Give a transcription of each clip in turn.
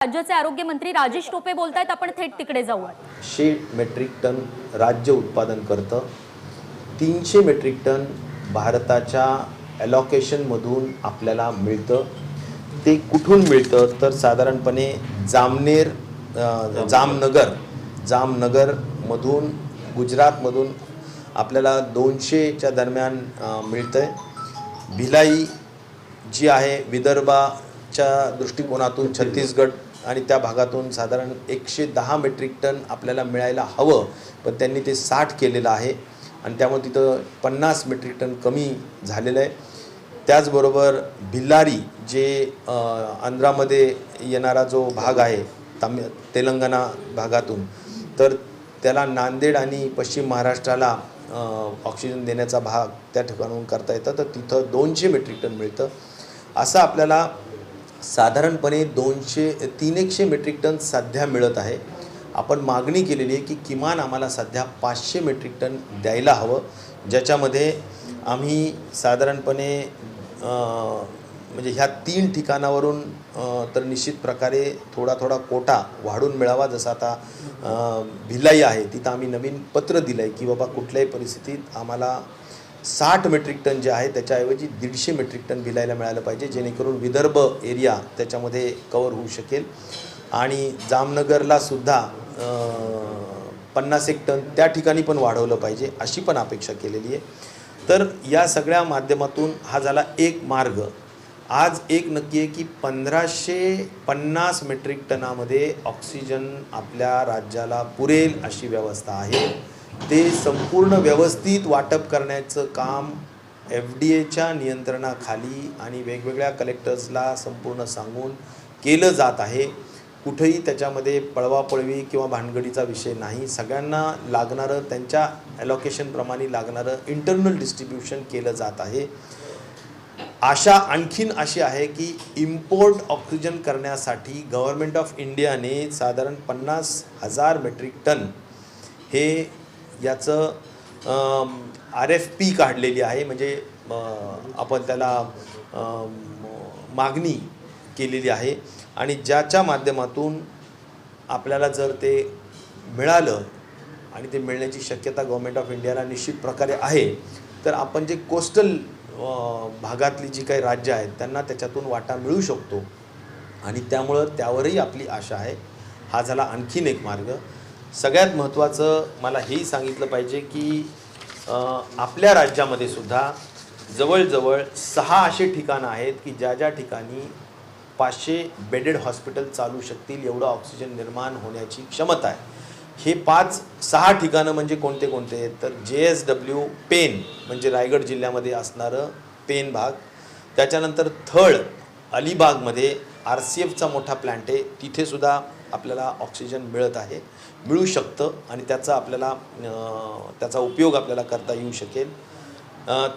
राज्याचे आरोग्य मंत्री राजेश टोपे बोलतायत, आपण थेट तिकडे जाऊ। 100 मेट्रिक टन राज्य उत्पादन करतं। 300 मेट्रिक टन भारताच्या ॲलोकेशन मधून आपल्याला मिळतं। ते कुठून मिळतं तर साधारणपणे जामनगर मधून गुजरात मधून आपल्याला 200 च्या दरम्यान मिळतंय। भिलाई जी आहे विदर्भाच्या दृष्टिकोनातून छत्तीसगड आणि त्या भागातून साधारण 110 मेट्रिक टन आपल्याला मिळायला हवं, पण त्यांनी ते 60 केलेलं आहे आणि त्यामुळे तिथं 50 मेट्रिक टन कमी झालेलं आहे। त्याचबरोबर भिलारी जे आंध्रामध्ये येणारा जो भाग आहे तेलंगणा भागातून, तर त्याला नांदेड आणि पश्चिम महाराष्ट्राला ऑक्सिजन देण्याचा भाग त्या ठिकाणाहून करता येतं, तर तिथं 200 मेट्रिक टन मिळतं। असं आपल्याला साधारणपणे 300 मेट्रिक टन सध्या मिळत आहे। आपण मागणी केलेली आहे की किमान आम्हाला सध्या 500 मेट्रिक टन द्यायला हवं, ज्याच्यामध्ये आम्ही साधारणपणे म्हणजे ह्या 3 ठिकाणावरून तर निश्चित प्रकारे थोडा कोटा वाढून मिळावा। जसं आता भिलाई आहे तिथं आम्ही नवीन पत्र दिलं आहे की बाबा कुठल्याही परिस्थितीत आम्हाला 60 मेट्रिक टन जे आहे त्याच्याऐवजी 150 मेट्रिक टन भिलाईला मिळालं पाहिजे, जेणेकरून विदर्भ एरिया त्याच्यामध्ये कव्हर होऊ शकेल। आणि जामनगरला सुद्धा 50 टन त्या ठिकाणी पण वाढवलं पाहिजे अशी पण अपेक्षा केलेली आहे। तर या सगळ्या माध्यमातून हा झाला एक मार्ग। आज एक नक्की आहे की 1550 मेट्रिक टनामध्ये ऑक्सिजन आपल्या राज्याला पुरेल अशी व्यवस्था आहे। ते संपूर्ण व्यवस्थित वाटप करण्याचं काम FDA नियंत्रणाखाली आणि वेगवेगळ्या कलेक्टर्सला संपूर्ण सांगून केलं जात आहे। कुठेही त्याच्यामध्ये पळवापळवी किंवा भानगडीचा विषय नाही। सगळ्यांना लागणारं त्यांच्या ॲलोकेशनप्रमाणे लागणारं इंटरनल डिस्ट्रीब्युशन केलं जात आहे। आशा आणखीन अशी आहे की इम्पोर्ट ऑक्सिजन करण्यासाठी गव्हर्नमेंट ऑफ इंडियाने साधारण 50,000 मेट्रिक टन हे याचं RFP काढलेली आहे, म्हणजे आपण त्याला मागणी केलेली आहे आणि ज्याच्या माध्यमातून आपल्याला जर ते मिळालं आणि ते मिळण्याची शक्यता गव्हर्नमेंट ऑफ इंडियाला निश्चित प्रकारे आहे, तर आपण जे कोस्टल भागातली जी काही राज्य आहेत त्यांना त्याच्यातून वाटा मिळू शकतो आणि त्यामुळं त्यावरही आपली आशा आहे। हा झाला आणखीन एक मार्ग। सगळ्यात महत्त्वाचं मला हेही सांगितलं पाहिजे की आपल्या राज्यामध्ये सुद्धा जवळजवळ 6 असे ठिकाणं आहेत की ज्या ठिकाणी 500 बेडेड हॉस्पिटल चालू शकतील एवढं ऑक्सिजन निर्माण होण्याची क्षमता आहे। हे 5-6 ठिकाणं म्हणजे कोणते आहेत तर JSW पेन म्हणजे रायगड जिल्ह्यामध्ये असणारं पेन भाग, त्याच्यानंतर थळ अलिबागमध्ये RCFचा मोठा प्लांट आहे, तिथे सुद्धा आपल्याला ऑक्सिजन मिळू शकतं आणि त्याचा उपयोग आपल्याला करता येऊ शकेल।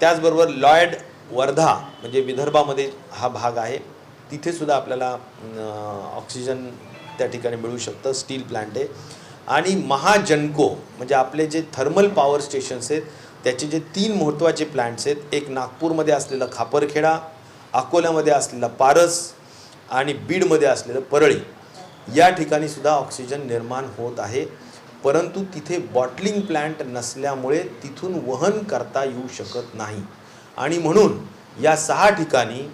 त्याचबरोबर लॉयड वर्धा म्हणजे विदर्भामध्ये हा भाग आहे, तिथे सुद्धा आपल्याला ऑक्सिजन त्या ठिकाणी मिळू शकतं, स्टील प्लांट आहे। आणि महाजनको म्हणजे आपले जे थर्मल पॉवर स्टेशन्स आहेत त्याचे जे 3 महत्त्वाचे प्लांट्स आहेत, एक नागपूरमध्ये असलेलं खापरखेडा, अकोल्यामध्ये असलेला पारस आणि बीडमध्ये असलेलं परळी, या ठिकाणी सुद्धा ऑक्सिजन निर्माण होत आहे, परंतु तिथे बॉटलिंग प्लांट नसल्यामुळे तिथून वहन करता येऊ शकत नाही। आणि म्हणून या 6 ठिकाणी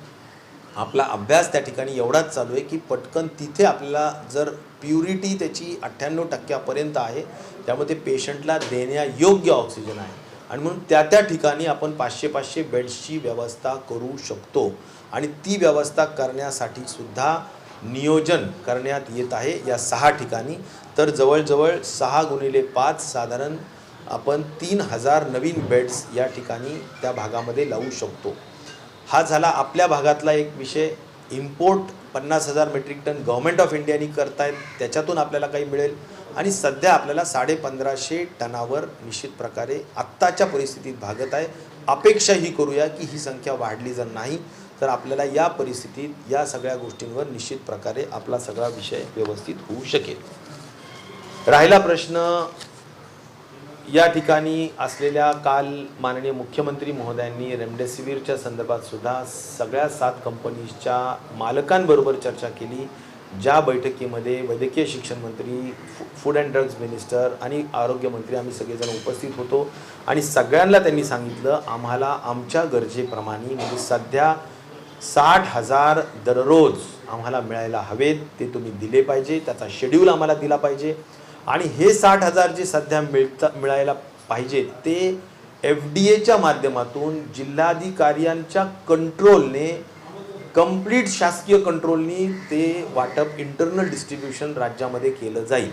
आपला अभ्यास त्या ठिकाणी एवढाच चालू आहे की पटकन तिथे आपल्याला जर प्युरिटी त्याची 98% आहे, त्यामुळे ते पेशंटला देण्यायोग्य ऑक्सिजन आहे आणि म्हणून त्या ठिकाणी आपण 500 बेड्सची व्यवस्था करू शकतो आणि ती व्यवस्था करण्यासाठी सुद्धा नियोजन करण्यात येत आहे या 6 ठिकाणी। तर जवळजवळ 6x5 साधारण आपण 3000 नवीन बेड्स या ठिकाणी त्या भागामध्ये लावू शकतो। हा झाला आपल्या भागातला एक विषय। Import 50,000 metric ton government of इंडियानी करतायत, त्याच्यातून आपल्याला काही मिळेल आणि सध्या आपल्याला 1550 टनावर निश्चित प्रकारे आत्ताच्या परिस्थितीत भागत आहे। अपेक्षा ही करूया की ही संख्या वाढली जर नाही तर आपल्याला या परिस्थितीत या सगळ्या गोष्टींवर निश्चित प्रकारे आपला सगळा विषय व्यवस्थित होऊ शकेल। राहिला प्रश्न या ठिकाणी असलेल्या काल माननीय मुख्यमंत्री महोदयांनी रेमडेसिवीरच्या संदर्भात सुद्धा सगळ्या 7 कंपनीजच्या मालकांबरोबर चर्चा केली ज्या बैठकीमध्ये वैद्यकीय शिक्षण मंत्री, फूड अँड ड्रग्ज मिनिस्टर आणि आरोग्यमंत्री आम्ही सगळेजण उपस्थित होतो आणि सगळ्यांना त्यांनी सांगितलं आम्हाला आमच्या गरजेप्रमाणे म्हणजे सध्या 60,000 दररोज आम्हाला मिळायला हवेत, ते तुम्ही दिले पाहिजे, त्याचा शेड्यूल आम्हाला दिला पाहिजे आणि हे 60,000 जे सध्या मिळायला पाहिजे ते FDA माध्यमातून जिल्हाधिकाऱ्यांच्या कंट्रोलने कंप्लीट शासकीय कंट्रोलनी ते वाटप इंटरनल डिस्ट्रीब्युशन राज्यामध्ये केलं जाईल.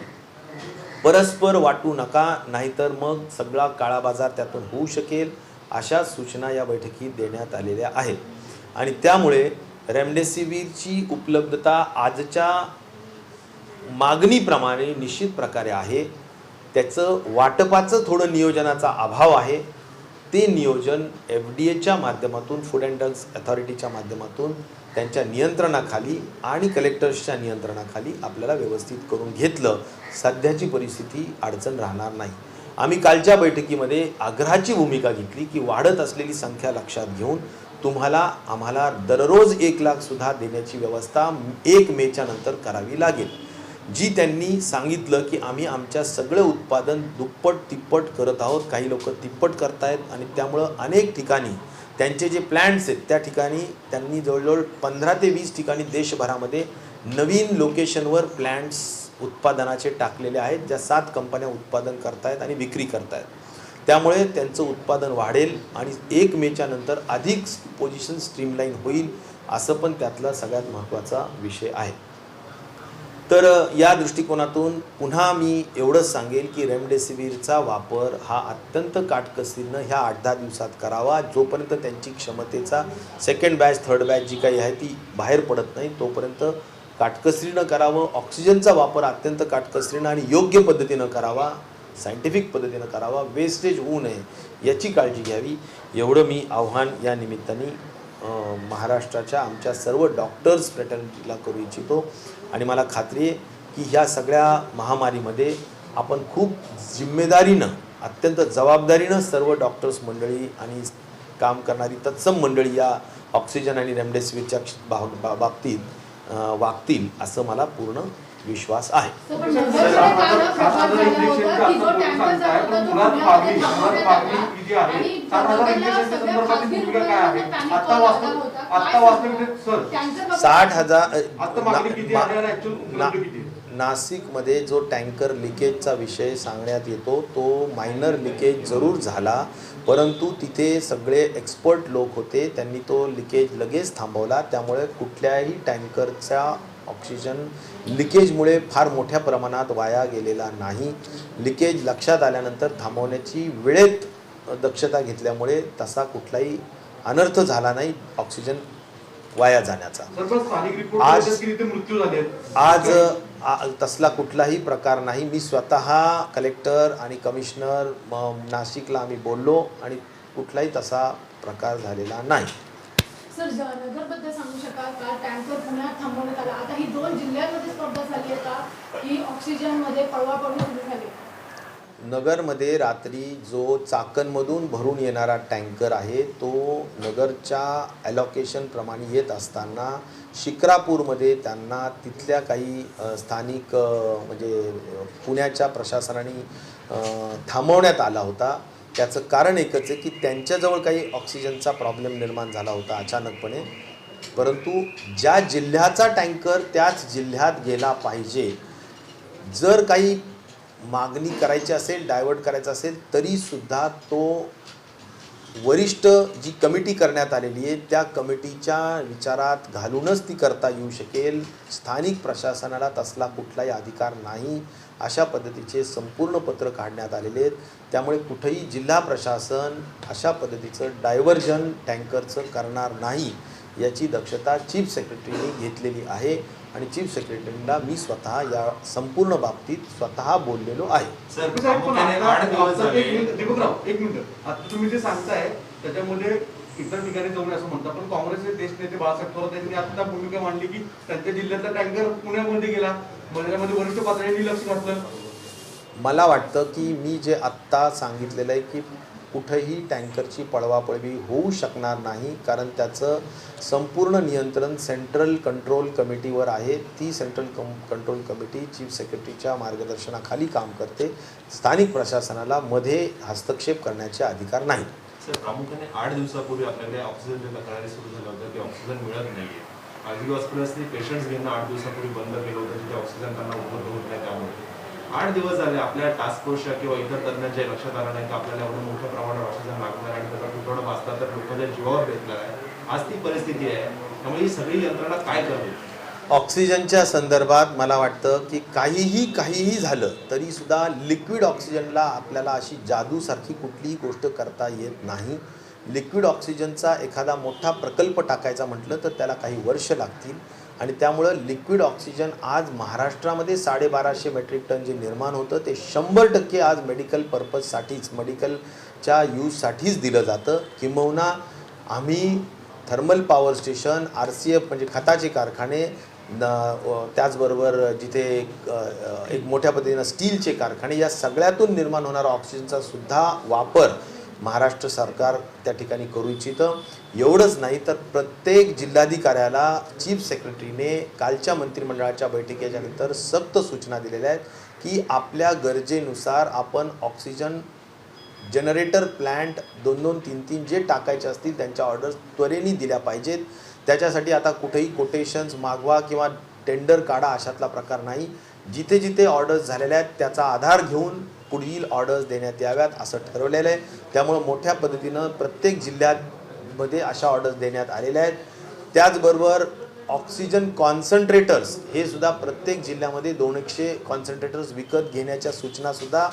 परस्पर वाटू नका, नाहीतर मग सगळा काळा बाजार त्यातून होऊ शकेल, अशा सूचना या बैठकीत देण्यात आलेल्या आहेत. आणि त्यामुळे रेमडेसिवीरची उपलब्धता आजच्या मागणीप्रमाणे निश्चित प्रकारे आहे. त्याचं वाटपाचं थोडं नियोजनाचा अभाव आहे. ते नियोजन FDAच्या माध्यमातून, फूड अँड ड्रग्ज अथॉरिटीच्या माध्यमातून त्यांच्या नियंत्रणाखाली आणि कलेक्टर्सच्या नियंत्रणाखाली आपल्याला व्यवस्थित करून घेतलं, सध्याची परिस्थिती अडचण राहणार नाही. आम्ही कालच्या बैठकीमध्ये आग्रहाची भूमिका घेतली की वाढत असलेली संख्या लक्षात घेऊन आम्हाला दररोज 1 लाख सुद्धा देण्याची व्यवस्था 1 मेच्या नंतर करावी लागेल. जी त्यांनी सांगितलं की आम्ही आमच्या सगळं उत्पादन दुप्पट तिप्पट करत आहोत, काही लोक तिप्पट करतायत आणि त्यामुळं अनेक ठिकाणी त्यांचे जे प्लॅन्ट्स आहेत त्या ठिकाणी त्यांनी जवळजवळ 15 ते 20 ठिकाणी देशभरामध्ये नवीन लोकेशनवर प्लॅन्ट्स उत्पादनाचे टाकलेले आहेत, ज्या 7 कंपन्या उत्पादन करतायत आणि विक्री करतायत. त्यामुळे त्यांचं उत्पादन वाढेल आणि 1 मेच्या नंतर अधिक पोझिशन स्ट्रीमलाईन होईल, असं पण त्यातला सगळ्यात महत्त्वाचा विषय आहे. तर या दृष्टिकोनातून पुन्हा मी एवढंच सांगेल की रेमडेसिवीरचा वापर हा अत्यंत काटकसरीनं ह्या 8-10 दिवसात करावा. जोपर्यंत त्यांची क्षमतेचा सेकंड बॅच थर्ड बॅच जी काही आहे ती बाहेर पडत नाही तोपर्यंत काटकसरीनं करावं. ऑक्सिजनचा वापर अत्यंत काटकसरीनं आणि योग्य पद्धतीनं करावा, सायंटिफिक पद्धतीनं करावा, वेस्टेज होऊ नये याची काळजी घ्यावी. एवढं मी आव्हान या निमित्ताने महाराष्ट्राच्या आमच्या सर्व डॉक्टर्स फ्रेटर्निटीला करू इच्छितो. आणि मला खात्री आहे की ह्या सगळ्या महामारीमध्ये आपण खूप जिम्मेदारीनं, अत्यंत जबाबदारीनं सर्व डॉक्टर्स मंडळी आणि काम करणारी तत्सम मंडळी या ऑक्सिजन आणि रेमडेसिवीरच्या बाबतीत वागतील असं मला पूर्ण विश्वास आहे. नाशिकमध्ये जो टँकर लिकेजचा विषय सांगण्यात येतो तो मायनर लिकेज जरूर झाला, परंतु तिथे सगळे एक्सपर्ट लोक होते, त्यांनी तो लिकेज लगेच थांबवला. त्यामुळे कुठल्याही टँकरच्या ऑक्सिजन लिकेजमुळे फार मोठ्या प्रमाणात वाया गेलेला नाही. लिकेज लक्षात आल्यानंतर थांबवण्याची वेळेत दक्षता घेतल्यामुळे तसा कुठलाही अनर्थ झाला नाही ऑक्सिजन वाया जाण्याचा. आज तसला कुठलाही प्रकार नाही. मी स्वतः कलेक्टर आणि कमिशनर नाशिकला आम्ही बोललो आणि कुठलाही तसा प्रकार झालेला नाही. सर, नगरबद्दल सांगू शकाल का? टँकर पुण्यात थांबवण्यात आला, आता ही 2 जिल्ह्यांमध्ये स्पर्धा झाली आहे का की ऑक्सिजनमध्ये पळवापळवी सुरू झाली? नगरमध्ये रात्री जो चाकणमधून भरून येणारा टँकर आहे तो नगरच्या ॲलॉकेशनप्रमाणे येत असताना शिक्रापूरमध्ये त्यांना तिथल्या काही स्थानिक म्हणजे पुण्याच्या प्रशासनाने थांबवण्यात आला होता. त्याचं कारण एकच आहे की त्यांच्याजवळ काही ऑक्सिजनचा प्रॉब्लेम निर्माण झाला होता अचानकपणे, परंतु ज्या जिल्ह्याचा टँकर त्याच जिल्ह्यात गेला पाहिजे. जर काही मागणी करायची असेल, डायव्हर्ट करायचं असेल, तरीसुद्धा तो वरिष्ठ जी कमिटी करण्यात आलेली आहे त्या कमिटीच्या विचारात घालूनच ती करता येऊ शकेल. स्थानिक प्रशासनाला तसला कुठलाही अधिकार नाही, अशा पद्धतीचे संपूर्ण पत्र काढण्यात आलेले आहेत. त्यामुळे कुठेही जिल्हा प्रशासन अशा पद्धतीचं डायव्हर्जन टँकरचं करणार नाही याची दक्षता चीफ सेक्रेटरीने घेतलेली आहे आणि चीफ सेक्रेटरीला मी स्वतः या संपूर्ण बाबतीत स्वतः बोललेलो आहे. एक मिनिट, आता तुम्ही जे सांगताय त्याच्यामध्ये इतर ठिकाणी जाऊन असं म्हणतात, पण काँग्रेसचे देश नेते बाळासाहेब थोरात यांनी आता भूमिका मांडली की त्यांच्या जिल्ह्यातला टँकर पुण्यामध्ये गेला, त्यामध्ये वरिष्ठ पातळीने लक्ष घातलं. मला वाटतं की मी जे आत्ता सांगितलेलं आहे की कुठंही टँकरची पळवापळवी होऊ शकणार नाही, कारण त्याचं संपूर्ण नियंत्रण सेंट्रल कंट्रोल कमिटीवर आहे. ती सेंट्रल कंट्रोल कमिटी चीफ सेक्रेटरीच्या मार्गदर्शनाखाली काम करते. स्थानिक प्रशासनाला मध्ये हस्तक्षेप करण्याचे अधिकार नाही. सर, प्रामुख्याने 8 दिवसापूर्वी आपल्याकडे ऑक्सिजनच्या तक्रारी सुरू झाल्या होत्या की ऑक्सिजन मिळत नाहीये. खाजगी हॉस्पिटल्सनी पेशंट्स घेणं 8 दिवसापूर्वी बंद केलं होतं, जिथे ऑक्सिजन त्यांना उपलब्ध होत नाही. त्यामुळे 8 दिवस झाले आपल्या टास्क फोर्सच्या किंवा इतर तज्ञांच्या लक्षात आलं नाही की आपल्याला एवढं मोठ्या प्रमाणात ऑक्सिजन लागणार आणि त्याचा तुटवडा भासला तर लोकांच्या जीवावर बेतला आहे. आज ती परिस्थिती आहे. त्यामुळे ही सगळी यंत्रणा काय करते? ऑक्सिजनच्या संदर्भात मला वाटतं की काहीही झालं तरी सुद्धा लिक्विड ऑक्सिजनला आपल्याला अशी जादूसारखी कुठलीही गोष्ट करता येत नाही. लिक्विड ऑक्सिजनचा एखादा मोठा प्रकल्प टाकायचा म्हटलं तर त्याला काही वर्ष लागतील आणि त्यामुळं लिक्विड ऑक्सिजन आज महाराष्ट्रामध्ये 1250 मेट्रिक टन जे निर्माण होतं ते 100% आज मेडिकल पर्पजसाठीच, मेडिकलच्या यूजसाठीच दिलं जातं. किंबहुना आम्ही थर्मल पॉवर स्टेशन, RCF म्हणजे खताचे कारखाने, त्याचबरोबर जिथे एक मोठ्या पद्धतीनं स्टीलचे कारखाने, या सगळ्यातून निर्माण होणारा ऑक्सिजनचा सुद्धा वापर महाराष्ट्र सरकार त्या ठिकाणी करू इच्छितं. एवढंच नाही तर प्रत्येक जिल्हाधिकाऱ्याला चीफ सेक्रेटरीने कालच्या मंत्रिमंडळाच्या बैठकीच्या नंतर सक्त सूचना दिलेल्या आहेत की आपल्या गरजेनुसार आपण ऑक्सिजन जनरेटर प्लॅन्ट 2-2, 3-3 जे टाकायचे असतील त्यांच्या ऑर्डर्स त्वरेने दिल्या पाहिजेत. त्याच्यासाठी आता कुठेही कोटेशन्स मागवा किंवा टेंडर काढा अशातला प्रकार नाही. जिथे जिथे ऑर्डर्स झालेल्या आहेत त्याचा आधार घेऊन पुढील ऑर्डर्स देण्यात याव्यात असं ठरवलेलं आहे. त्यामुळं मोठ्या पद्धतीनं प्रत्येक जिल्ह्यामध्ये अशा ऑर्डर्स देण्यात आलेल्या आहेत. त्याचबरोबर ऑक्सिजन कॉन्सन्ट्रेटर्स हे सुद्धा प्रत्येक जिल्ह्यामध्ये 200 कॉन्सन्ट्रेटर्स विकत घेण्याच्या सूचनासुद्धा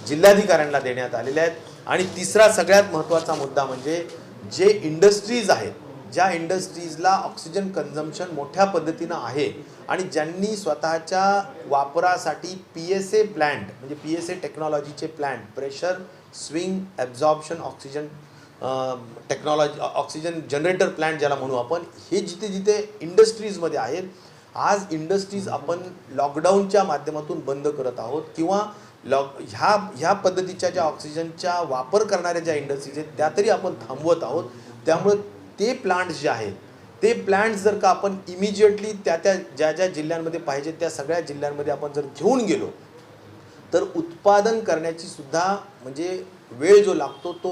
जिल्हाधिकाऱ्यांना देण्यात आलेल्या आहेत. आणि तिसरा सगळ्यात महत्त्वाचा मुद्दा म्हणजे जे इंडस्ट्रीज आहेत, ज्या इंडस्ट्रीजला ऑक्सिजन कन्झम्पशन मोठ्या पद्धतीनं आहे आणि ज्यांनी स्वतःच्या वापरासाठी PSA प्लॅन्ट म्हणजे PSA टेक्नॉलॉजीचे plant, pressure swing absorption oxygen technology, oxygen generator plant ज्याला म्हणू आपण, हे जिथे जिथे इंडस्ट्रीजमध्ये आहेत, आज इंडस्ट्रीज आपण लॉकडाऊनच्या माध्यमातून बंद करत आहोत किंवा ह्या पद्धतीच्या ज्या ऑक्सिजनचा वापर करणाऱ्या ज्या इंडस्ट्रीज आहेत त्या तरी आपण थांबवत आहोत. त्यामुळे ते प्लांट्स जे आहेत ते प्लांट्स जर का आपण इमिजिएटली ज्या ज्या जिल्ह्यांमध्ये पाहिजे त्या सगळ्या जिल्ह्यांमध्ये आपण जर घेऊन गेलो तर उत्पादन करण्याची सुद्धा म्हणजे वेळ जो लागतो तो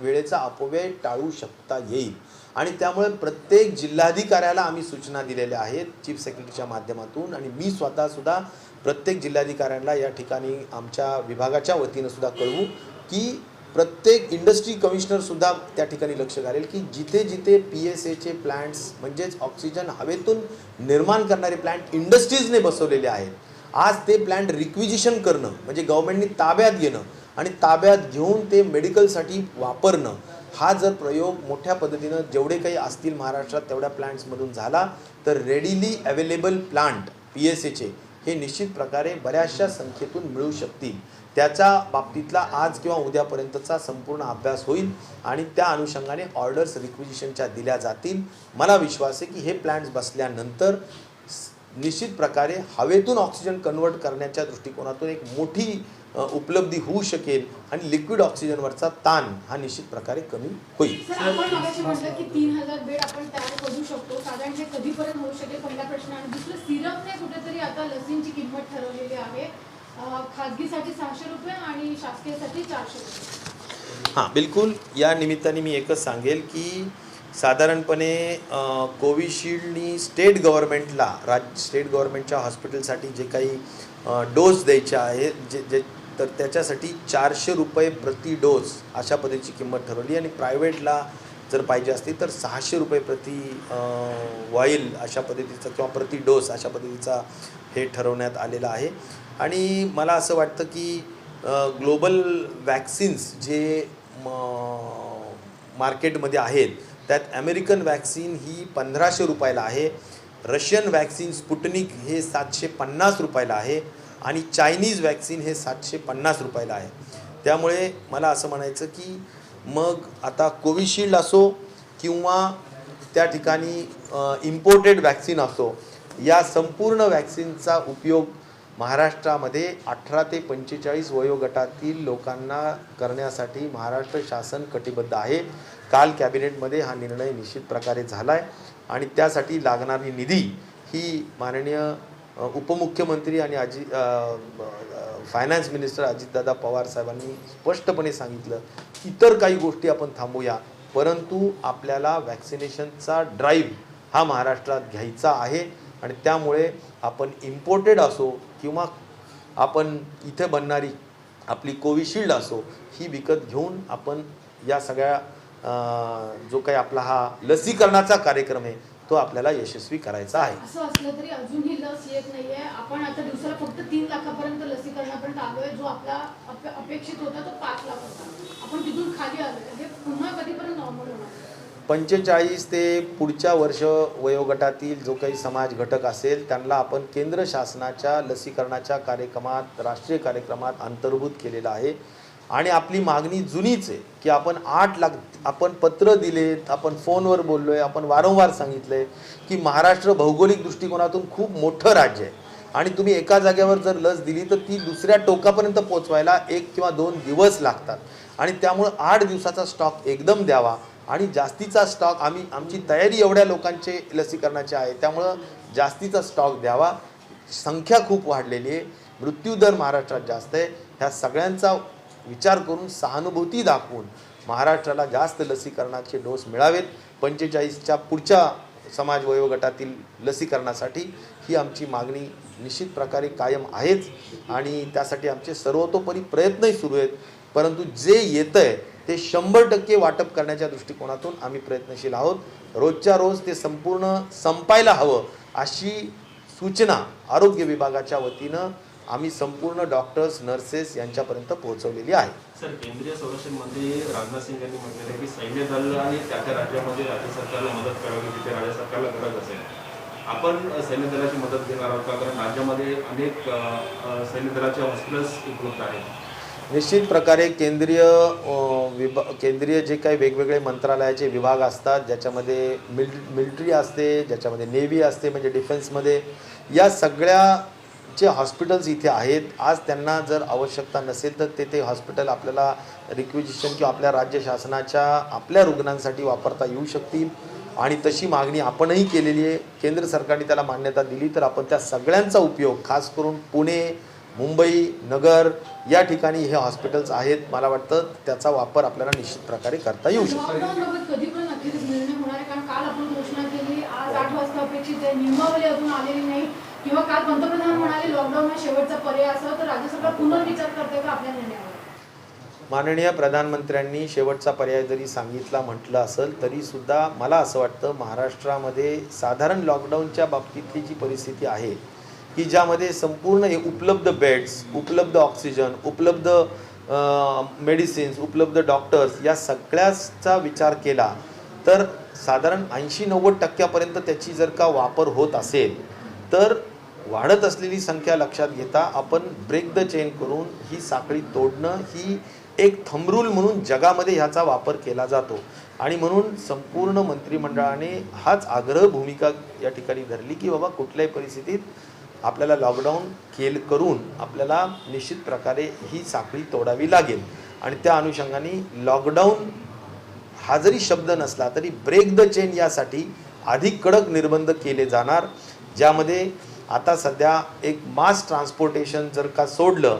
वेळेचा अपव्यय टाळू शकता येईल. आणि त्यामुळे प्रत्येक जिल्हाधिकाऱ्याला आम्ही सूचना दिलेल्या आहेत चीफ सेक्रेटरीच्या माध्यमातून आणि मी स्वतःसुद्धा प्रत्येक जिल्हाधिकाऱ्यांना या ठिकाणी आमच्या विभागाच्या वतीनं सुद्धा कळवू की प्रत्येक इंडस्ट्री कमिशनरसुद्धा त्या ठिकाणी लक्ष घालेल की जिथे जिथे PSAचे प्लॅन्ट्स म्हणजेच ऑक्सिजन हवेतून निर्माण करणारे प्लॅन्ट इंडस्ट्रीजने बसवलेले आहेत, आज ते प्लॅन्ट रिक्विजिशन करणं म्हणजे गव्हर्नमेंटनी ताब्यात घेणं आणि ताब्यात घेऊन ते मेडिकलसाठी वापरणं, हा जर प्रयोग मोठ्या पद्धतीनं जेवढे काही असतील महाराष्ट्रात तेवढ्या प्लॅन्ट्समधून झाला तर रेडिली अवेलेबल प्लांट PSAचे हे निश्चित प्रकारे बऱ्याचशा संख्येतून मिळू शकतील. त्याच्या बाबतीतला आज किंवा उद्यापर्यंतचा संपूर्ण अभ्यास होईल आणि त्या अनुषंगाने ऑर्डर्स रिक्विजिशनच्या दिल्या जातील. मला विश्वास आहे की हे प्लॅन्ट्स बसल्यानंतर निश्चित प्रकारे हवेतून ऑक्सिजन कन्वर्ट करण्याच्या दृष्टिकोनातून एक मोठी उपलब्धी होऊ शकेल आणि लिक्विड ऑक्सिजनवरचा ताण हा निश्चित प्रकारे कमी होईल. सर, आपण मगाशी म्हटलं की 3000 बेड आपण तयार करू शकतो, साधारण हे कधीपर्यंत होऊ शकेल पहिला प्रश्न. आणि दुसरं, सिरपने कुठेतरी आता लसींची किंमत ठरवलेली आहे, खाजगीसाठी 600 रुपये आणि शासकीयसाठी 400 रुपये. हां, बिलकुल. या निमित्ताने मी एकच सांगेल की साधारणपणे कोविशिल्डनी स्टेट गव्हर्नमेंटच्या हॉस्पिटलसाठी जे काही डोस द्यायचे आहेत जे तर त्याच्यासाठी 400 रुपये प्रति डोस अशा पद्धतीची किंमत ठरवली आणि प्रायव्हेटला जर पाहिजे असतील तर 600 रुपये प्रति वॉईल अशा पद्धतीचा किंवा प्रति डोस अशा पद्धतीचा हे ठरवण्यात आलेलं आहे. आणि मला असं वाटतं की ग्लोबल वॅक्सिन्स जे मार्केटमध्ये आहेत त्यात अमेरिकन वॅक्सिन ही 1500 रुपयाला आहे, रशियन वॅक्सिन स्पुटनिक हे 750 रुपयाला आहे आणि चायनीज वॅक्सिन हे 750 रुपयाला आहे. त्यामुळे मला असं म्हणायचं की मग आता कोविशिल्ड असो किंवा त्या ठिकाणी इम्पोर्टेड वॅक्सिन असो, या संपूर्ण वॅक्सिनचा उपयोग महाराष्ट्रामध्ये 18 ते 45 वयोगटातील लोकांना करण्यासाठी महाराष्ट्र शासन कटिबद्ध आहे. काल कॅबिनेटमध्ये हा निर्णय निश्चित प्रकारे झाला आहे आणि त्यासाठी लागणारी निधी ही माननीय उपमुख्यमंत्री आणि फायनान्स मिनिस्टर अजितदादा पवार साहेबांनी स्पष्टपणे सांगितलं. इतर काही गोष्टी आपण थांबूया, परंतु आपल्याला वॅक्सिनेशनचा ड्राईव्ह हा महाराष्ट्रात घ्यायचा आहे आणि त्यामुळे आपण इम्पोर्टेड असो किंवा आपण इथे बनणारी आपली कोविशिल्ड असो ही विकत घेऊन आपण या सगळ्या जो काही आपला हा लसीकरणाचा कार्यक्रम आहे तो आपल्याला यशस्वी करायचा आहे. असं असलं तरी अजूनही लस येत नाहीये. आपण आता दिवसाला फक्त 3 लाखापर्यंत लसीकरणापर्यंत आलोय. जो आपला अपेक्षित होता तो 5 लाख होता. आपण तिथून खाली आलोय. हे पुन्हा कधीपर्यंत नॉर्मल होणार? 45 ते पुढच्या वर्ष वयोगटातील जो काही समाज घटक असेल त्यांना आपण केंद्र शासनाच्या लसीकरणाच्या कार्यक्रमात, राष्ट्रीय कार्यक्रमात अंतर्भूत केलेलं आहे. आणि आपली मागणी जुनीच आहे की आपण 8 लाख, आपण पत्र दिलेत, आपण फोनवर बोललो आहे, आपण वारंवार सांगितलं आहे की महाराष्ट्र भौगोलिक दृष्टिकोनातून खूप मोठं राज्य आहे आणि तुम्ही एका जागेवर जर लस दिली तर ती दुसऱ्या टोकापर्यंत पोचवायला 1 किंवा 2 दिवस लागतात आणि त्यामुळं 8 दिवसाचा स्टॉक एकदम द्यावा आणि जास्तीचा स्टॉक आमची तयारी एवढ्या लोकांचे लसीकरणाची आहे त्यामुळं जास्तीचा स्टॉक द्यावा. संख्या खूप वाढलेली आहे, मृत्यूदर महाराष्ट्रात जास्त आहे. ह्या सगळ्यांचा विचार करून सहानुभूती दाखवून महाराष्ट्राला जास्त लसीकरणाचे डोस मिळावेत. 45च्या पुढच्या समाज वयोगटातील लसीकरणासाठी ही आमची मागणी निश्चित प्रकारे कायम आहेच आणि त्यासाठी आमचे सर्वतोपरी प्रयत्नही सुरू आहेत. परंतु जे येतं आहे ते 100% वाटप करण्याच्या दृष्टिकोनातून आम्ही प्रयत्नशील आहोत. रोजच्या रोज ते संपूर्ण संपायला हवं अशी सूचना आरोग्य विभागाच्या वतीनं आम्ही संपूर्ण डॉक्टर्स, नर्सेस यांच्यापर्यंत पोहोचवलेली आहे. सर, केंद्रीय संरक्षण मंत्री राजनाथ सिंग यांनी म्हटलेलं आहे की सैन्य दल आणि त्या राज्यामध्ये राज्य सरकारला मदत करावी जिथे राज्य सरकारला गरज असेल. आपण सैन्य दलाची मदत घेणार आहोत का? कारण राज्यामध्ये अनेक सैन्य दलाचे हॉस्पिटल्स उपलब्ध आहेत. निश्चित प्रकारे केंद्रीय जे काही वेगवेगळे मंत्रालयाचे विभाग असतात ज्याच्यामध्ये मिलिटरी असते, ज्याच्यामध्ये नेव्ही असते म्हणजे डिफेन्समध्ये, या सगळ्याचे हॉस्पिटल्स इथे आहेत. आज त्यांना जर आवश्यकता नसेल तर ते हॉस्पिटल आपल्याला रिक्विजिशन किंवा आपल्या राज्य शासनाच्या आपल्या रुग्णांसाठी वापरता येऊ शकतील आणि तशी मागणी आपणही केलेली आहे. केंद्र सरकारने त्याला मान्यता दिली तर आपण त्या सगळ्यांचा उपयोग, खास करून पुणे, मुंबई, नगर या ठिकाणी हे हॉस्पिटल्स आहेत, मला वाटतं त्याचा वापर आपल्याला निश्चित प्रकारे करता येऊ शकतो. लॉकडाऊनबाबत कधीपर्यंत अखेरीस निर्णय होणार आहे? कारण काल आपण घोषणा केली, आज 8 वाजता अपेक्षित आहे, नियमावली अजून आलेली नाही किंवा काल पंतप्रधान म्हणाले लॉकडाऊन हा शेवटचा पर्याय असावा, तर राज्य सरकार पुनर्विचार करते का आपल्या निर्णयावर? माननीय प्रधानमंत्र्यांनी शेवटचा पर्याय जरी सांगितला म्हटलं असेल तरी सुद्धा मला असं वाटतं महाराष्ट्रामध्ये साधारण लॉकडाऊनच्या बाबतीतली जी परिस्थिती आहे की ज्यामध्ये संपूर्ण हे उपलब्ध बेड्स, उपलब्ध ऑक्सिजन, उपलब्ध मेडिसिन्स, उपलब्ध डॉक्टर्स या सगळ्याचा विचार केला तर साधारण 80-90% त्याची जर का वापर होत असेल तर वाढत असलेली संख्या लक्षात घेता आपण ब्रेक द चेन करून ही साखळी तोडणं ही एक थंब रूल म्हणून जगामध्ये ह्याचा वापर केला जातो आणि म्हणून संपूर्ण मंत्रिमंडळाने हाच आग्रह भूमिका या ठिकाणी धरली की बाबा कुठल्याही परिस्थितीत आपल्याला लॉकडाऊन करून आपल्याला निश्चित प्रकारे ही साखळी तोडावी लागेल आणि त्या अनुषंगाने लॉकडाऊन हा जरी शब्द नसला तरी ब्रेक द चेन यासाठी अधिक कडक निर्बंध केले जाणार, ज्यामध्ये आता सध्या एक मास ट्रान्सपोर्टेशन जर का सोडलं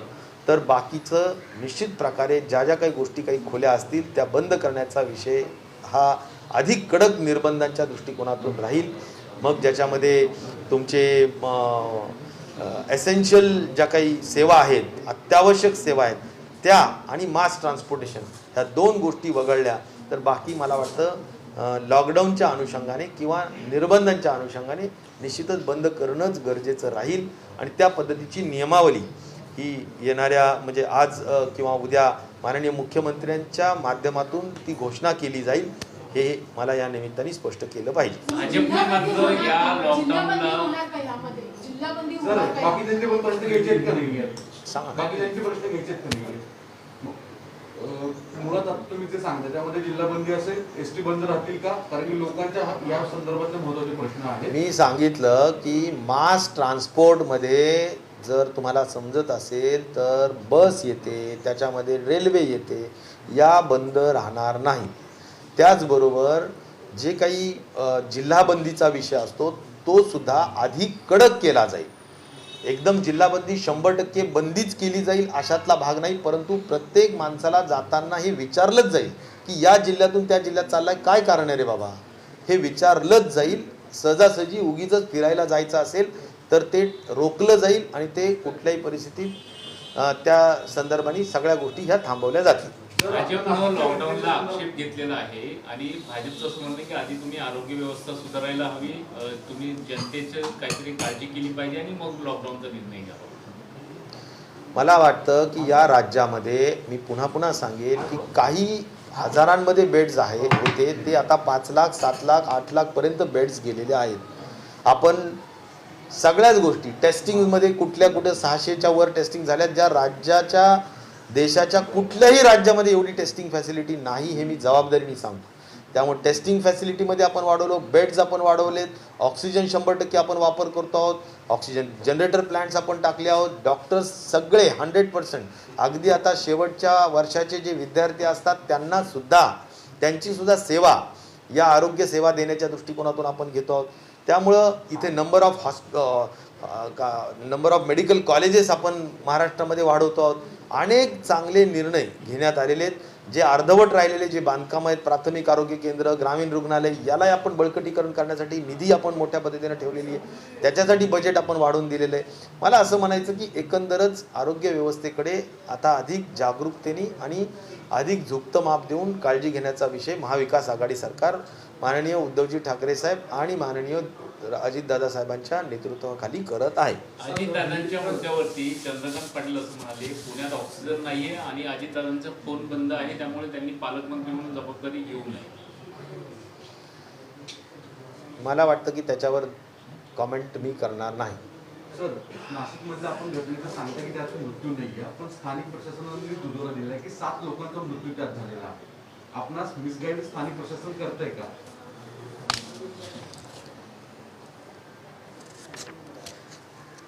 तर बाकीचं निश्चित प्रकारे ज्या ज्या काही गोष्टी काही खुल्या असतील त्या बंद करण्याचा विषय हा अधिक कडक निर्बंधांच्या दृष्टिकोनातून राहील. मग ज्याच्यामध्ये तुमचे एसेन्शियल ज्या काही सेवा आहेत, अत्यावश्यक सेवा आहेत त्या आणि मास ट्रान्सपोर्टेशन ह्या 2 गोष्टी वगळल्या तर बाकी मला वाटतं लॉकडाऊनच्या अनुषंगाने किंवा निर्बंधांच्या अनुषंगाने निश्चितच बंद करणंच गरजेचं राहील आणि त्या पद्धतीची नियमावली ही येणाऱ्या म्हणजे आज किंवा उद्या माननीय मुख्यमंत्र्यांच्या माध्यमातून ती घोषणा केली जाईल हे मला या निमित्ताने स्पष्ट केलं पाहिजे. सर, बाकीच्यांचे पण प्रश्न घ्यायचे आहेत का नाही? सांगा. बाकीच्यांचे प्रश्न घ्यायचे आहेत का नाही? मुळात आता तुम्ही जे सांगता त्यामध्ये जिल्हा बंदी असेल, एसटी बंद राहतील का? कारण की लोकांच्या या संदर्भातले महत्त्वाचे प्रश्न आहेत. मी सांगितलं की मास ट्रान्सपोर्टमध्ये जर तुम्हाला समजत असेल तर बस येते, त्याच्यामध्ये रेल्वे येते, या बंद राहणार नाही. त्याचबरोबर जे काही जिल्हाबंदीचा विषय असतो तो सुद्धा अधिक कडक केला जाईल. एकदम जिल्हाबंदी 100% बंदीच केली जाईल अशातला भाग नाही, परंतु प्रत्येक माणसाला जाताना हे विचारलंच जाईल की या जिल्ह्यातून त्या जिल्ह्यात चाललाय, काय कारण आहे रे बाबा, हे विचारलंच जाईल. सहजासहजी उगीच फिरायला जायचं असेल तर ते रोखलं जाईल आणि ते कुठल्याही परिस्थितीत त्या संदर्भाने सगळ्या गोष्टी ह्या थांबवल्या जातील. भाजपनं लॉकडाऊनला आक्षेप घेतलेला आहे आणि भाजपचं असं म्हणणं की आधी तुम्ही आरोग्य व्यवस्था सुधारायला हवी, तुम्ही जनतेचं काहीतरी काळजी केली पाहिजे आणि मग लॉकडाऊनचा निर्णय घ्यावा. मला वाटतं की या राज्यामध्ये मी पुन्हा पुन्हा सांगेल की काही हजारांमध्ये बेड्स होते ते आता 5 लाख 7 लाख 8 लाख पर्यंत बेड्स गेलेले आहेत. आपण सगळ्याच गोष्टी टेस्टिंगमध्ये कुठे 600च्या वर टेस्टिंग झाल्यात, ज्या राज्याच्या देशाच्या कुठल्याही राज्यामध्ये एवढी टेस्टिंग फॅसिलिटी नाही, हे मी जबाबदारीने सांगतो. त्यामुळे टेस्टिंग फॅसिलिटीमध्ये आपण वाढवलो, बेड्स आपण वाढवलेत, ऑक्सिजन 100% आपण वापर करतो आहोत, ऑक्सिजन जनरेटर प्लांट्स आपण टाकले आहोत, डॉक्टर्स सगळे 100%, अगदी आता शेवटच्या वर्षाचे जे विद्यार्थी असतात त्यांची सुद्धा सेवा या आरोग्य सेवा देण्याच्या दृष्टिकोनातून आपण घेतो आहोत. त्यामुळं इथे नंबर ऑफ मेडिकल कॉलेजेस आपण महाराष्ट्रामध्ये वाढवतो आहोत. अनेक चांगले निर्णय घेण्यात आलेले आहेत. जे अर्धवट राहिलेले जे बांधकाम आहेत, प्राथमिक आरोग्य केंद्र, ग्रामीण रुग्णालय, याला आपण बळकटीकरण करण्यासाठी निधी आपण मोठ्या पद्धतीने ठेवलेली आहे, त्याच्यासाठी बजेट आपण वाढवून दिलेलं आहे. मला असं म्हणायचं की एकंदरच आरोग्य व्यवस्थेकडे आता अधिक जागरूकतेने आणि अधिक झुकतं माप देऊन काळजी घेण्याचा विषय महाविकास आघाडी सरकार, माननीय उद्धवजी ठाकरे साहेब आणि माननीय अजितदादा साहेबांच्या नेतृत्वाखाली करत आहे. अजितदादांच्या मुद्द्यावरती चंद्रकांत पाटील असं म्हणाले, पुण्यात ऑक्सिजन नाहीये आणि अजितदादांचा फोन बंद आहे, त्यामुळे त्यांनी पालकमंत्री म्हणून जबाबदारी घेऊ नये. मला वाटतं की त्याच्यावर कॉमेंट मी करणार नाही. सर, नाशिकमध्ये आपण घटनेचं सांगता की त्याचा मृत्यू नाहीये, आपण स्थानिक प्रशासनाने दुजोरा दिलाय की 7 लोकांचा मृत्यू त्यात झालेला आहे. आपणास मिसगाईड स्थानिक प्रशासन करतंय का?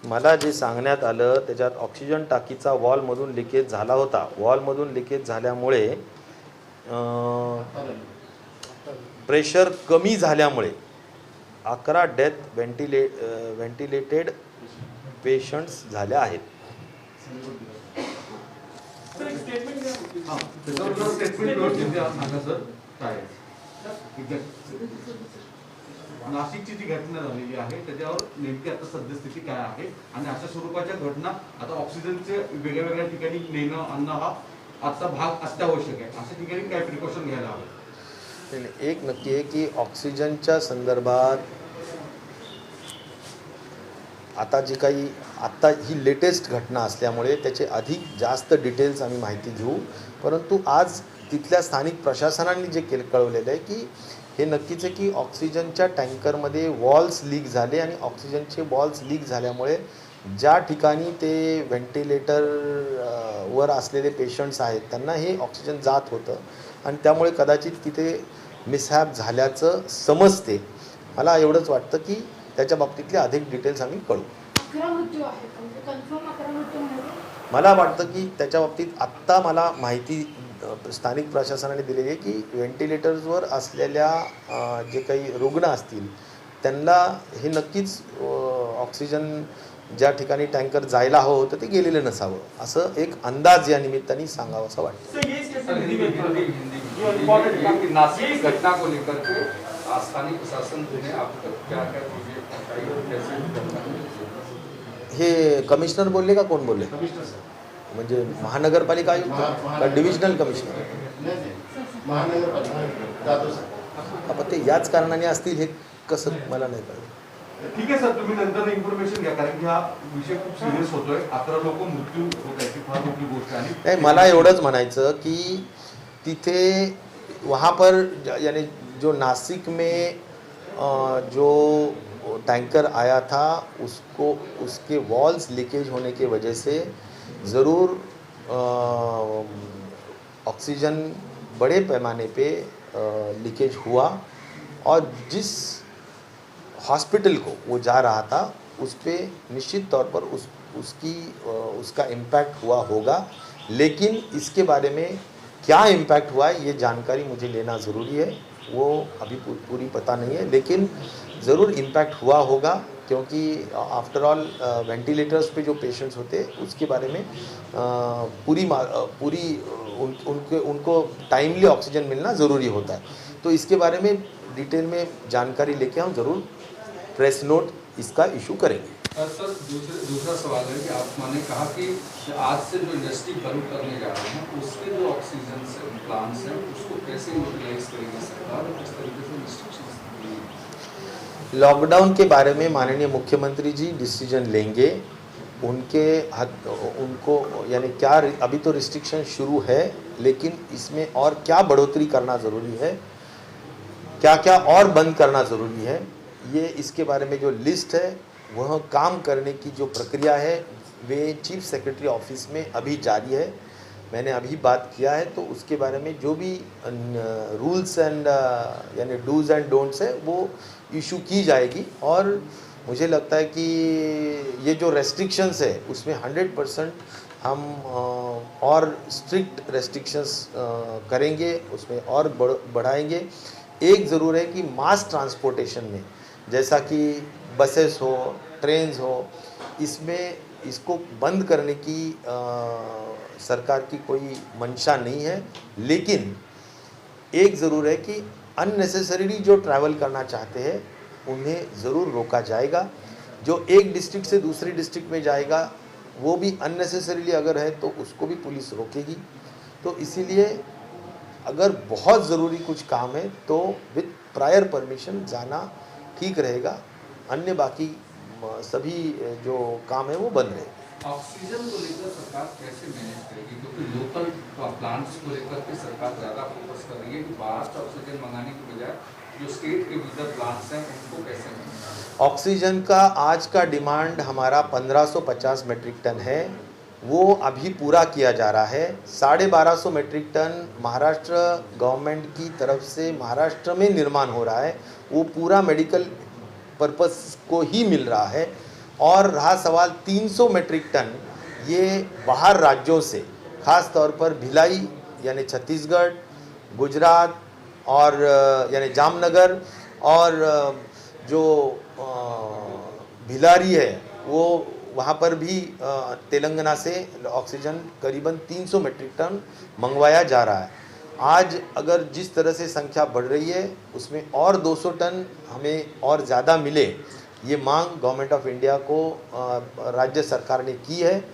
मला जे सांगण्यात आलं त्याच्यात ऑक्सिजन टाकीचा वॉलमधून लिकेज झाला होता. वॉलमधून लिकेज झाल्यामुळे प्रेशर कमी झाल्यामुळे 11 डेथ व्हेंटिलेटेड पेशंट्स झाल्या आहेत. नाशिकची जी घटना झालेली आहे त्याच्यावर नेमकी आता सद्यस्थिती काय आहे आणि अशा स्वरूपाच्या घटना आता ऑक्सिजनचे वेगळ्या वेगळ्या ठिकाणी नेणं आणणं हा आजचा भाग अत्यावश्यक आहे. अशा ठिकाणी काय प्रिकॉशन घ्यायला हवं? एक नक्की आहे की ऑक्सिजनच्या संदर्भात आता जी काही आत्ता ही लेटेस्ट घटना असल्यामुळे त्याचे अधिक जास्त डिटेल्स आम्ही माहिती घेऊ, परंतु आज तिथल्या स्थानिक प्रशासनाने जे कळवलेलं आहे की हे नक्कीच आहे की ऑक्सिजनच्या टँकरमध्ये वॉल्स लीक झाले आणि ऑक्सिजनचे वॉल्स लीक झाल्यामुळे ज्या ठिकाणी ते व्हेंटिलेटर वर असलेले पेशंट्स आहेत त्यांना हे ऑक्सिजन जात होतं आणि त्यामुळे कदाचित तिथे मिसहॅप झाल्याचं समजते. मला एवढंच वाटतं की त्याच्या बाबतीतले अधिक डिटेल्स आम्ही कळू. 11 मृत्यू आहेत, कन्फर्म 11 मृत्यू म्हणाले. मला वाटतं की त्याच्या बाबतीत आत्ता मला माहिती स्थानिक प्रशासनाने दिलेली आहे की व्हेंटिलेटर्सवर असलेल्या जे काही रुग्ण असतील त्यांना हे नक्कीच ऑक्सिजन ज्या ठिकाणी टँकर जायला हवं होतं ते गेलेलं नसावं, असं एक अंदाज या निमित्ताने सांगावं असं वाटतं. नासिक घटना को लेकर के स्थानीय प्रशासन ने आपको क्या क्या हे कमिशनर बोलले का कोण बोलले? म्हणजे महानगरपालिका आयुक्त का डिव्हिजनल कमिशनर? आपण ते याच कारणाने असतील हे कसं मला नाही कळलं. ठीक आहे सर, तुम्ही नंतर इन्फॉर्मेशन घ्या कारण की हा विषय खूप सिरियस होतोय. 11 लोक मृत्यू होत आहे, फार मोठी गोष्ट आहे. नाही, मला एवढंच म्हणायचं की तिथे वहाँ पर यानी जो नासिक में जो टैंकर आया था उसके वॉल्स लीकेज होने की वजह से ज़रूर ऑक्सीजन बड़े पैमाने पे लीकेज हुआ और जिस हॉस्पिटल को वो जा रहा था उस पर निश्चित तौर पर उसका इम्पैक्ट हुआ होगा, लेकिन इसके बारे में क्या इम्पैक्ट हुआ है ये जानकारी मुझे लेना ज़रूरी है, वो अभी पूरी पता नहीं है, लेकिन ज़रूर इम्पैक्ट हुआ होगा, क्योंकि आफ्टर ऑल वेंटिलेटर्स पे जो पेशेंट्स होते हैं उसके बारे में उनको टाइमली ऑक्सीजन मिलना ज़रूरी होता है। तो इसके बारे में डिटेल में जानकारी लेके हम ज़रूर प्रेस नोट इसका इशू करेंगे। सर दूसरा सवाल है कि आपने कहा कि आज से जो इंडस्ट्री बंद करने जा रहे हैं उसके जो ऑक्सीजन से प्लांट्स हैं उसको कैसे यूटिलाइज करेगी सरकार और किस तरीके से रिस्ट्रिक्शंस देगी? लॉकडाउन के बारे में माननीय मुख्यमंत्री जी डिसीजन लेंगे, उनको यानी क्या अभी तो रिस्ट्रिक्शन शुरू है, लेकिन इसमें और क्या बढ़ोतरी करना ज़रूरी है, क्या क्या और बंद करना ज़रूरी है, ये इसके बारे में जो लिस्ट है वह काम करने की जो प्रक्रिया है वे चीफ सेक्रेटरी ऑफिस में अभी जारी है। मैंने अभी बात किया है, तो उसके बारे में जो भी रूल्स एंड यानी डूज एंड डोंट्स है वो इशू की जाएगी, और मुझे लगता है कि ये जो रेस्ट्रिक्शंस है उसमें 100% हम और स्ट्रिक्ट रेस्ट्रिक्शंस करेंगे, उसमें और बढ़ाएंगे। एक ज़रूर है कि मास ट्रांसपोर्टेशन में जैसा कि बसेस हो, ट्रेन्स हो, इसमें इसको बंद करने की सरकार की कोई मंशा नहीं है, लेकिन एक ज़रूर है कि अननेसेसरीली जो ट्रैवल करना चाहते हैं उन्हें ज़रूर रोका जाएगा। जो एक डिस्ट्रिक्ट से दूसरी डिस्ट्रिक्ट में जाएगा वो भी अननेसेसरीली अगर है तो उसको भी पुलिस रोकेगी। तो इसीलिए अगर बहुत ज़रूरी कुछ काम है तो विद प्रायर परमिशन जाना ठीक रहेगा, अन्य बाकी सभी जो काम है वो बंद रहे। ऑक्सीजन को लेकर सरकार कैसे मैनेज करेगी, क्योंकि लोकल प्लांट्स को लेकर के सरकार ज़्यादा फोकस कर रही है कि बाहर से ऑक्सीजन मंगाने की बजाय जो स्टेट के भीतर प्लांट्स हैं उनको कैसे मैनेज? ऑक्सीजन का आज का डिमांड हमारा 1550 मेट्रिक टन है, वो अभी पूरा किया जा रहा है। 1250 मेट्रिक टन महाराष्ट्र गवर्नमेंट की तरफ से महाराष्ट्र में निर्माण हो रहा है, वो पूरा मेडिकल पर्पस को ही मिल रहा है। और रहा सवाल 300 मेट्रिक टन ये बाहर राज्यों से, ख़ास तौर पर भिलाई यानी छत्तीसगढ़, गुजरात और यानी जामनगर और जो भिलारी है वो वहाँ पर भी तेलंगाना से ऑक्सीजन करीबन 300 मेट्रिक टन मंगवाया जा रहा है। आज अगर जिस तरह से संख्या बढ़ रही है उसमें और 200 टन हमें और ज़्यादा मिले, ये मांग गवर्नमेंट ऑफ इंडिया को राज्य सरकार ने की है,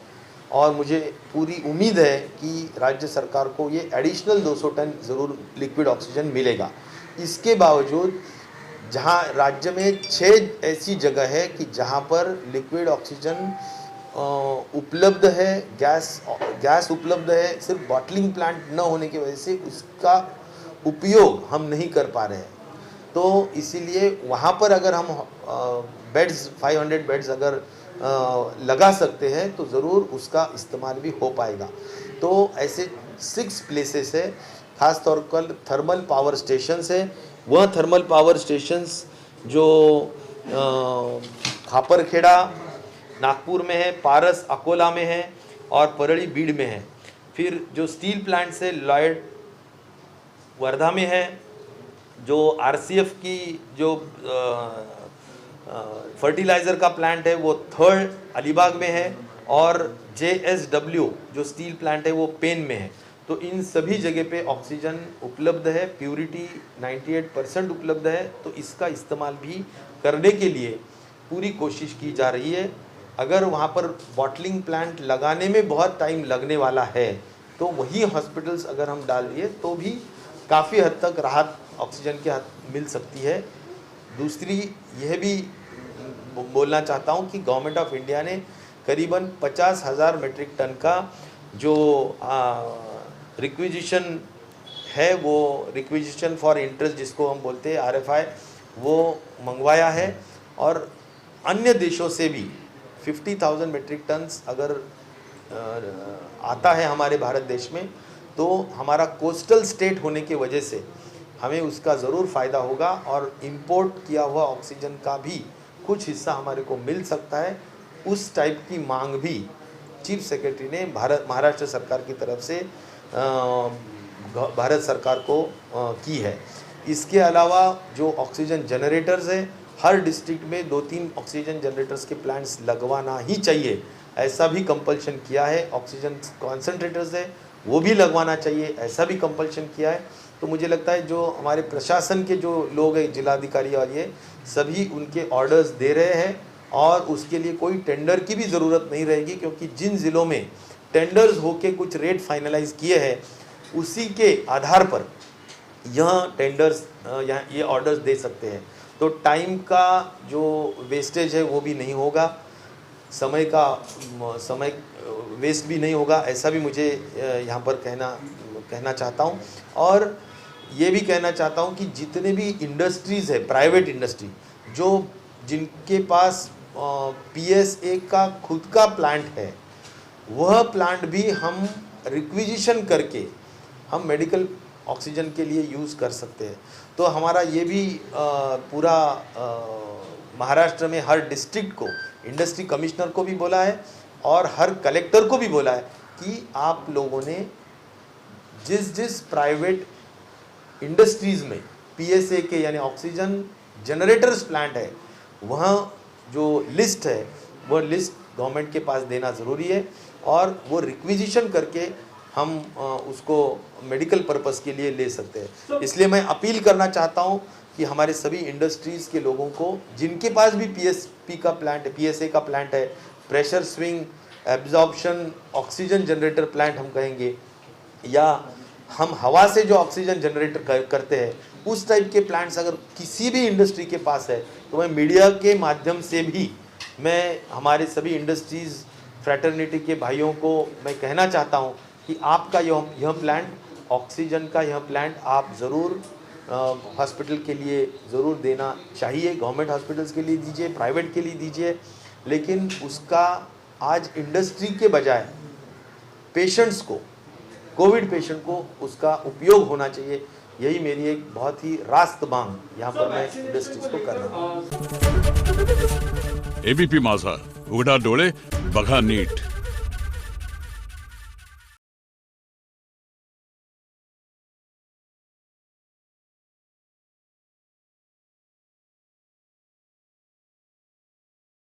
और मुझे पूरी उम्मीद है कि राज्य सरकार को ये एडिशनल 200 टन ज़रूर लिक्विड ऑक्सीजन मिलेगा। इसके बावजूद जहाँ राज्य में 6 ऐसी जगह है कि जहाँ पर लिक्विड ऑक्सीजन उपलब्ध है, गैस उपलब्ध है, सिर्फ बॉटलिंग प्लांट न होने की वजह से उसका उपयोग हम नहीं कर पा रहे हैं। तो इसीलिए वहाँ पर अगर हम बेड्स 500 बेड्स अगर लगा सकते हैं तो ज़रूर उसका इस्तेमाल भी हो पाएगा। तो ऐसे 6 प्लेसेस है, ख़ास तौर पर थर्मल पावर स्टेशंस है। वह थर्मल पावर स्टेशंस जो खापरखेड़ा नागपुर में है, पारस अकोला में है और परली बीड़ में है। फिर जो स्टील प्लांट्स है लॉयड वर्धा में है, जो आरसीएफ की जो फर्टिलाइज़र का प्लांट है वो 3rd अलीबाग में है, और JSW जो स्टील प्लांट है वो पेन में है। तो इन सभी जगह पे ऑक्सीजन उपलब्ध है, प्योरिटी 98% उपलब्ध है। तो इसका इस्तेमाल भी करने के लिए पूरी कोशिश की जा रही है। अगर वहाँ पर बॉटलिंग प्लांट लगाने में बहुत टाइम लगने वाला है तो वही हॉस्पिटल्स अगर हम डाल दिए तो भी काफ़ी हद तक राहत ऑक्सीजन के हाथ मिल सकती है। दूसरी यह भी बोलना चाहता हूँ कि गवर्नमेंट ऑफ इंडिया ने करीबन 50,000 मेट्रिक टन का जो रिक्विजिशन है, वो रिक्विजिशन फॉर इंटरेस्ट जिसको हम बोलते हैं RFI, वो मंगवाया है। और अन्य देशों से भी 50,000 मेट्रिक टन्स अगर आता है हमारे भारत देश में तो हमारा कोस्टल स्टेट होने की वजह से हमें उसका ज़रूर फ़ायदा होगा, और इंपोर्ट किया हुआ ऑक्सीजन का भी कुछ हिस्सा हमारे को मिल सकता है, उस टाइप की मांग भी चीफ सेक्रेटरी ने महाराष्ट्र सरकार की तरफ से भारत सरकार को की है। इसके अलावा जो ऑक्सीजन जनरेटर्स है, हर डिस्ट्रिक्ट में 2-3 ऑक्सीजन जनरेटर्स के प्लांट्स लगवाना ही चाहिए, ऐसा भी कंपल्शन किया है। ऑक्सीजन कॉन्सेंट्रेटर्स है वो भी लगवाना चाहिए, ऐसा भी कंपल्शन किया है। तो मुझे लगता है जो हमारे प्रशासन के जो लोग हैं, जिलाधिकारी और ये सभी उनके ऑर्डर्स दे रहे हैं और उसके लिए कोई टेंडर की भी ज़रूरत नहीं रहेगी, क्योंकि जिन ज़िलों में टेंडर्स होके कुछ रेट फाइनलाइज किए हैं उसी के आधार पर यह टेंडर्स यहाँ ये ऑर्डर्स दे सकते हैं। तो टाइम का जो वेस्टेज है वो भी नहीं होगा, समय वेस्ट भी नहीं होगा, ऐसा भी मुझे यहाँ पर कहना चाहता हूँ। और ये भी कहना चाहता हूँ कि जितने भी इंडस्ट्रीज़ है, प्राइवेट इंडस्ट्री जिनके पास PSA का खुद का प्लांट है, वह प्लांट भी हम रिक्विजिशन करके हम मेडिकल ऑक्सीजन के लिए यूज़ कर सकते हैं। तो हमारा ये भी पूरा महाराष्ट्र में हर डिस्ट्रिक्ट को, इंडस्ट्री कमिश्नर को भी बोला है और हर कलेक्टर को भी बोला है कि आप लोगों ने जिस प्राइवेट इंडस्ट्रीज़ में PSA के यानी ऑक्सीजन जनरेटर्स प्लांट है, वहाँ जो लिस्ट है वो लिस्ट गवर्नमेंट के पास देना ज़रूरी है और वो रिक्विजिशन करके हम उसको मेडिकल पर्पस के लिए ले सकते हैं। इसलिए मैं अपील करना चाहता हूँ कि हमारे सभी इंडस्ट्रीज़ के लोगों को जिनके पास भी PSA का प्लांट है, pressure swing absorption oxygen generator plant हम कहेंगे, या हम हवा से जो ऑक्सीजन जनरेटर करते हैं उस टाइप के प्लांट्स अगर किसी भी इंडस्ट्री के पास है, तो मैं मीडिया के माध्यम से भी मैं हमारे सभी इंडस्ट्रीज़ फ्रेटर्निटी के भाइयों को मैं कहना चाहता हूँ कि आपका यह प्लांट, ऑक्सीजन का यह प्लांट आप ज़रूर हॉस्पिटल के लिए ज़रूर देना चाहिए। गवर्नमेंट हॉस्पिटल्स के लिए दीजिए, प्राइवेट के लिए दीजिए, लेकिन उसका आज इंडस्ट्री के बजाय पेशेंट्स को, कोविड पेशेंट को उसका उपयोग होना चाहिए। यही मेरी एक बहुत ही रास्त मांग यहाँ पर मैं इंडस्ट्रीज को कर रहा हूँ। ABP माझा, उघडा डोळे बघा नीट।